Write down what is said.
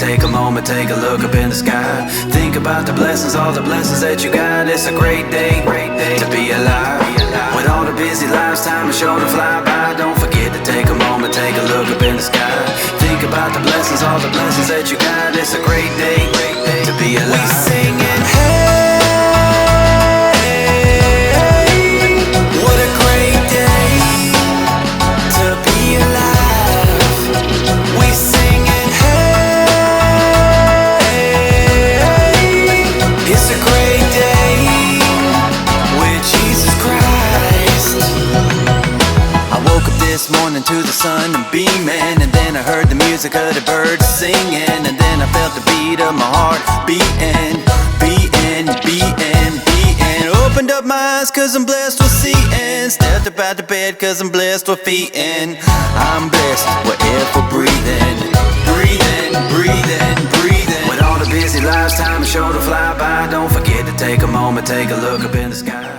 take a moment, take a look up in the sky. Think about the blessings, all the blessings that you got. It's a great day to be alive. With all the busy lives, time is sure to fly by. Don't forget to take a moment, take a look up in the sky. Think about the blessings, all the blessings that you got. It's a great day to be alive. We singing, hey, what a great day to be alive. We singing, hey, it's a great day with Jesus Christ. I woke up this morning to the sun and beaming, and then I heard the music of the birds singing, and then I felt the beat of my heart beating, beating, beating, beating. Opened up my eyes cause I'm blessed with seeing, stepped up out the bed cause I'm blessed with feeling. I'm blessed with air for breathing, breathing, breathing, breathing. With all the busy lives, time is sure to fly by. Don't forget to take a moment, take a look up in the sky.